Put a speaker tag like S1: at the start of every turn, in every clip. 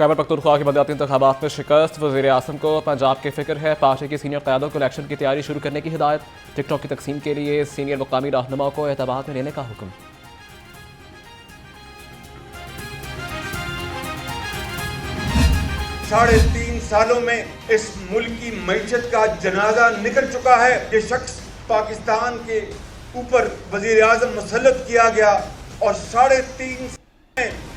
S1: खैबर पख्तूनख्वा के बलदियाती इंतखाबात में शिकस्त। वज़ीर आज़म को पंजाब की फिक्र है। पार्टी की सीनियर क़यादत को इलेक्शन की तैयारी शुरू करने की हिदायत। टिकटॉक की तकसीम के लिए सीनियर मुकामी रहनुमा को एतबार में लेने का हुक्म।
S2: 3.5 सालों में इस मुल्क की मईशत का जनाजा निकल चुका है। ये शख्स पाकिस्तान के ऊपर वज़ीर आज़म मुसल्लत किया गया और 3.5 साल में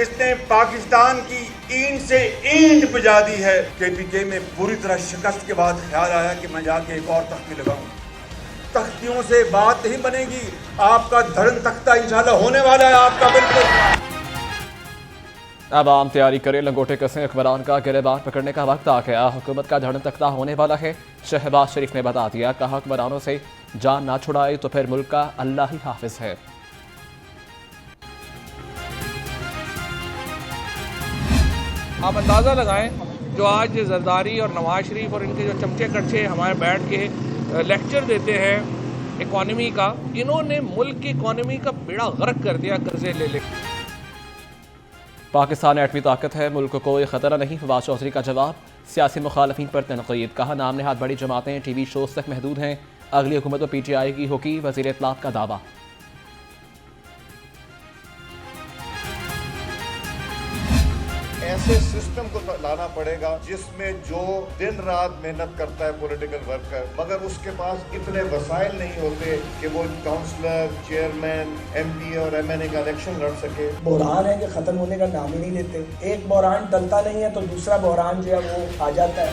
S2: इसने पाकिस्तान की ईंट से ईंट बजा दी है। KPK में पूरी तरह शिकस्त के बाद ख्याल आया कि मैं जाके एक और तख्ती लगाऊं। तख्तियों से बात नहीं बनेगी। आपका धर्म तख्ता इंशाल्लाह होने वाला है। आपका बिल्कुल
S1: अब आम तैयारी करें, लंगोटे कसें। हुक्मरान का गिरबान पकड़ने का वक्त आ गया। हुकूमत का धर्म तख्ता होने वाला है। शहबाज शरीफ ने बता दिया, कहा हुक्मरानों से जान ना छुड़ाए तो फिर मुल्क का अल्लाह ही हाफिज है।
S3: आप अंदाज़ा लगाएं, जो आज जरदारी और नवाज शरीफ और इनके जो चमचे कच्चे हमारे बैठ के लेक्चर देते हैं इकॉनमी का, इन्होंने मुल्क की इकॉनमी का बेड़ा गर्क कर दिया कर्जे ले ले।
S1: पाकिस्तान एटमी ताकत है, मुल्क को कोई खतरा नहीं। फवाद चौधरी का जवाब। सियासी मुखालफिन पर तनकीद। कहा नाम नेहाद बड़ी जमातें TV शोज तक महदूद हैं। अगली हुकूमत में PTI की होगी। वज़ीर इत्तलात का दावा।
S4: ऐसे सिस्टम को लाना पड़ेगा जिसमें जो दिन रात मेहनत करता है पॉलिटिकल वर्कर, मगर उसके पास इतने वसाइल नहीं होते कि वो काउंसलर, चेयरमैन, MP और MNA का इलेक्शन लड़ सके।
S5: बहरान है कि खत्म होने का नाम ही नहीं लेते। एक बहरान टलता नहीं है तो दूसरा बहरान जो है वो आ जाता है।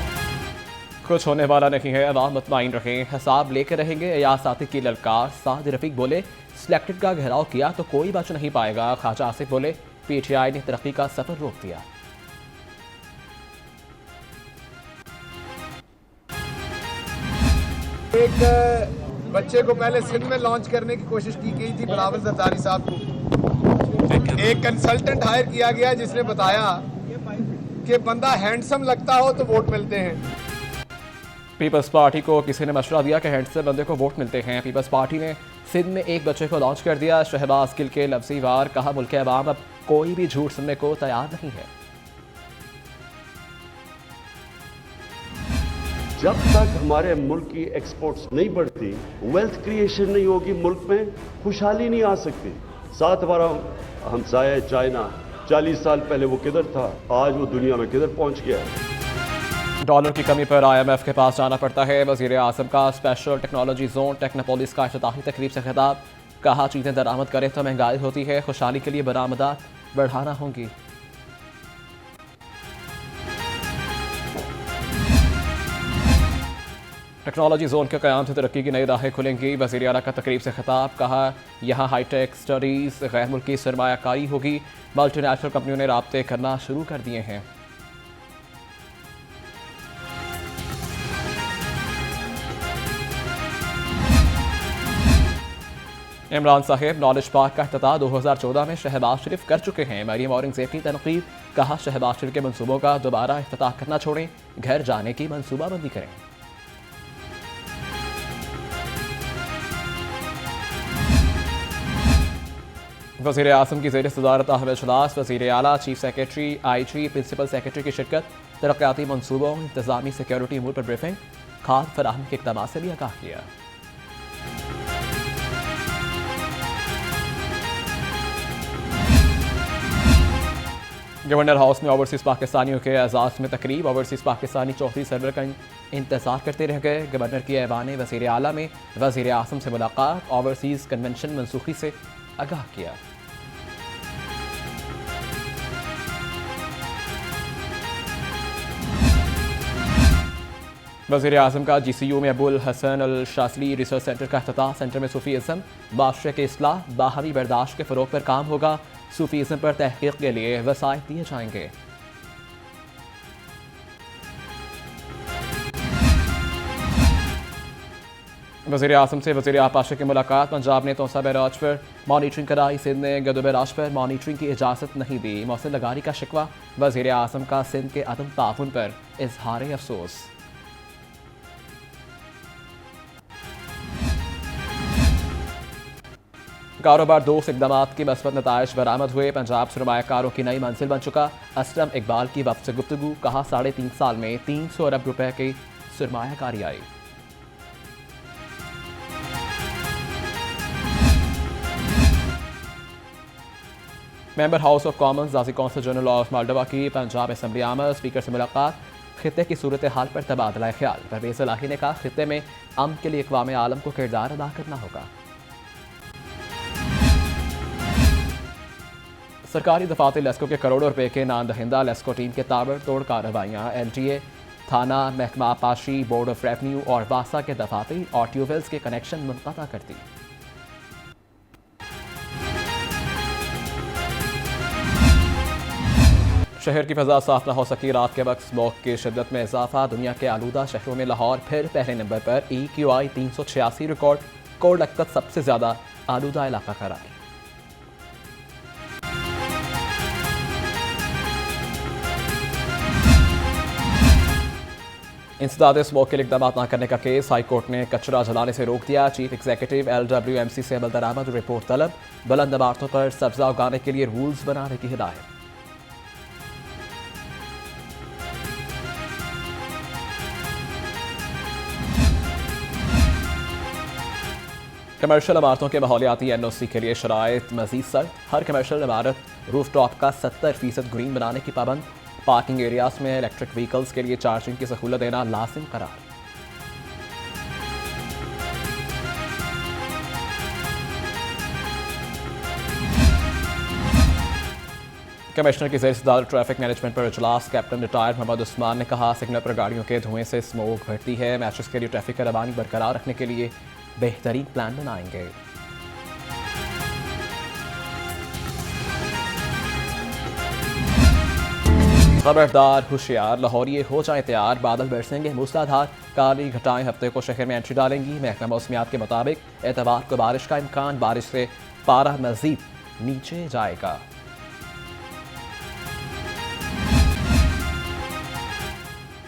S1: कुछ होने वाला नहीं है, अवाम मुतमईन रहें, हिसाब लेकर रहेंगे। एयाज साथी की ललकार। साद रफीक बोले, सिलेक्टेड का घेराव किया तो कोई बच नहीं पाएगा। ख्वाजा आसिफ बोले, PTI ने तरक्की का सफर रोक दिया।
S6: एक बच्चे को पहले सिंध में लॉन्च करने की कोशिश की गई थी, बिलावल जरदारी साहब को। एक कंसल्टेंट हायर किया गया जिसने बताया कि बंदा हैंडसम लगता हो तो वोट मिलते हैं।
S1: पीपल्स पार्टी को किसी ने मशवरा दिया कि हैंडसम बंदे को वोट मिलते हैं। पीपल्स पार्टी ने सिंध में एक बच्चे को लॉन्च कर दिया। शहबाज गिल के लफ्ज़ी वार। कहा मुल्क के अवाम अब कोई भी झूठ सुनने को तैयार नहीं है।
S7: जब तक हमारे मुल्क की एक्सपोर्ट्स नहीं बढ़ती, वेल्थ क्रिएशन नहीं होगी, मुल्क में खुशहाली नहीं आ सकती। साथ हमारा हमसाया चाइना, 40 साल पहले वो किधर था, आज वो दुनिया में किधर पहुंच गया है।
S1: डॉलर की कमी पर IMF के पास जाना पड़ता है। वज़ीर आज़म का स्पेशल टेक्नोलॉजी जोन टेक्नोपोलिस का इफ्तिताही तकरीब से खिताब। कहा चीज़ें दरामद करें तो महंगाई होती है, खुशहाली के लिए बरामदात बढ़ाना होंगी। टेक्नोलॉजी जोन के क़याम से तरक्की की नई राहें खुलेंगी। वज़ीर आला का तकरीब से खिताब। कहा यहाँ हाईटेक स्टडीज़, गैर मुल्की सरमायाकारी होगी। मल्टीनेशनल कंपनियों ने राब्ते करना शुरू कर दिए हैं। इमरान साहिब नॉलेज पार्क का इफ्तिताह 2014 में शहबाज शरीफ कर चुके हैं। मरीम औरंगजेब की तनकीद। कहा शहबाज शरीफ के मनसूबों का दोबारा इफ्तिताह करना छोड़ें, घर जाने की मनसूबाबंदी करें। वज़ीर आज़म की ज़ेर सदारत अहम इजलास। वज़ीर आला, chief secretary, IG, principal secretary की शिरकत। तरक्याती मनसूबों, इंतजामी सिक्योरिटी अमूर पर ब्रीफिंग। खाद फराहमी के इक़दाम से भी आगाह किया। गवर्नर हाउस में ओवरसीज़ पाकिस्तानियों के एजाज़ में तकरीब। ओवरसीज़ पाकिस्तानी चौधरी सरवर का इंतजार करते रह गए। गवर्नर की ऐवान वज़ीर आला में वज़ीर आज़म से मुलाकात। ओवरसीज़ कन्वेंशन मनसूखी से आगाह किया। वज़ीर आज़म का GCU में अबुल हसन अल शासली रिसर्च सेंटर का इफ्तिताह। सेंटर में सूफ़ीज़म, माशरे के इस्लाह, बाहमी बर्दाश्त के फ़रोग़ पर काम होगा। सूफ़ीज़म पर तहक़ीक़ के लिए वसाइल दिए जाएंगे। वज़ीर आज़म से वज़ीर आपाशा की मुलाकात। पंजाब ने तोसा बैराज पर मॉनिटरिंग कराई। सिंध ने गदो बैराज पर मॉनिटरिंग की इजाज़त नहीं दी। मौसम लगारी का शिकवा। वज़ीर आज़म का सिंध के अदम ताउन पर इजहार अफसोस। कारोबार दोस्त इकदाम की मस्बत नताइज बरामद हुए। पंजाब सरमायाकारों की नई मंजिल बन चुका। असलम इकबाल की वक्त से गुफ्तगू, कहा 3.5 साल में 300 अरब रुपए की सरमायाकारी आई। मेंबर हाउस ऑफ कॉमन्स जाजी कौंसिल जनरल ऑफ मालडोवा की पंजाब असम्बली आमद, स्पीकर से मुलाकात, खित्ते की सूरत हाल पर तबादला ख्याल। परवेज़ इलाही ने कहा खित्ते में अमन के लिए अक़वाम आलम को किरदार अदा करना होगा। सरकारी दफातर लेस्को के करोड़ों रुपए के नान दहिंदा लेस्को टीम के ताबड़तोड़ कार्रवाइयाँ। LTA, थाना, महकमा पाशी, बोर्ड ऑफ रेवन्यू और वासा के दफातर और ट्यूबवेल्स के कनेक्शन मुनक़ता कर दी। शहर की फ़ज़ा साफ न हो सकी, रात के वक्त स्मोक की शिद्दत में इजाफा। दुनिया के आलूदा शहरों में लाहौर फिर पहले नंबर पर। EQI 386 रिकॉर्ड, कोड लखपत सबसे ज़्यादा आलूदा इलाका करार। इंसदाद स्मोक के लिए इक़दाम न करने का केस, हाई कोर्ट ने कचरा जलाने से रोक दिया। चीफ एग्जीक्यूटिव LWMC से अमल दरामद रिपोर्ट तलब, बुलंद इमारतों पर सब्जा उगाने के लिए रूल्स बनाने की हिदायत। कमर्शियल इमारतों के माहौलियाती NOC के लिए शराइत मजीद सख्त, हर कमर्शियल इमारत रूफ टॉप का 70% ग्रीन बनाने की पाबंद। पार्किंग एरियाज में इलेक्ट्रिक व्हीकल्स के लिए चार्जिंग की सहूलत देना लाजिम करार। कमिश्नर की ज़ेर ट्रैफिक मैनेजमेंट पर इजलास, कैप्टन रिटायर्ड मोहम्मद उस्मान ने कहा सिग्नल पर गाड़ियों के धुएं से स्मोक बढ़ती है। मैचेस के लिए ट्रैफिक का रवानी बरकरार रखने के लिए बेहतरीन प्लान बनाएंगे। खबरदार होशियार, लाहौरिये हो जाए तैयार, बादल बरसेंगे मूसलाधार, काली घटाएं हफ्ते को शहर में एंट्री डालेंगी। महकमा मौसमियात के मुताबिक एतवार को बारिश का इम्कान, बारिश से पारा मजीद नीचे जाएगा।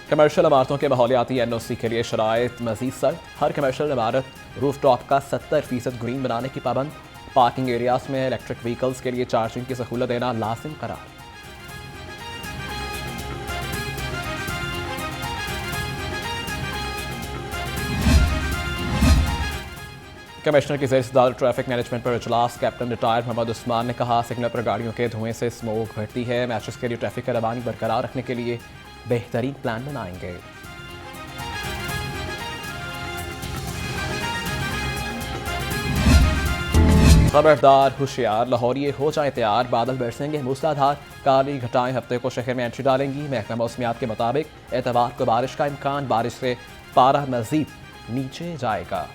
S1: कमर्शियल इमारतों के माहौलियाती NOC के लिए शराइत मजीद सख्त, हर कमर्शियल इमारत रूफ टॉप का 70% ग्रीन बनाने की पाबंद। पार्किंग एरियाज में इलेक्ट्रिक व्हीकल्स के लिए चार्जिंग की सहूलत देना लाजिम करार। कमिश्नर की ज़ेर ट्रैफिक मैनेजमेंट पर इजलास, कैप्टन रिटायर्ड मोहम्मद उस्मान ने कहा सिग्नल पर गाड़ियों के धुएं से स्मोक बढ़ती है। मैचेस के लिए ट्रैफिक का रवानी बरकरार रखने के लिए बेहतरीन प्लान बनाएंगे। खबरदार होशियार, लाहौरिये हो जाए तैयार, बादल बरसेंगे मूसलाधार, काली घटाएं हफ्ते को शहर में एंट्री डालेंगी। महकमा मौसमियात के मुताबिक एतवार को बारिश का इम्कान, बारिश से पारा मजीद नीचे जाएगा।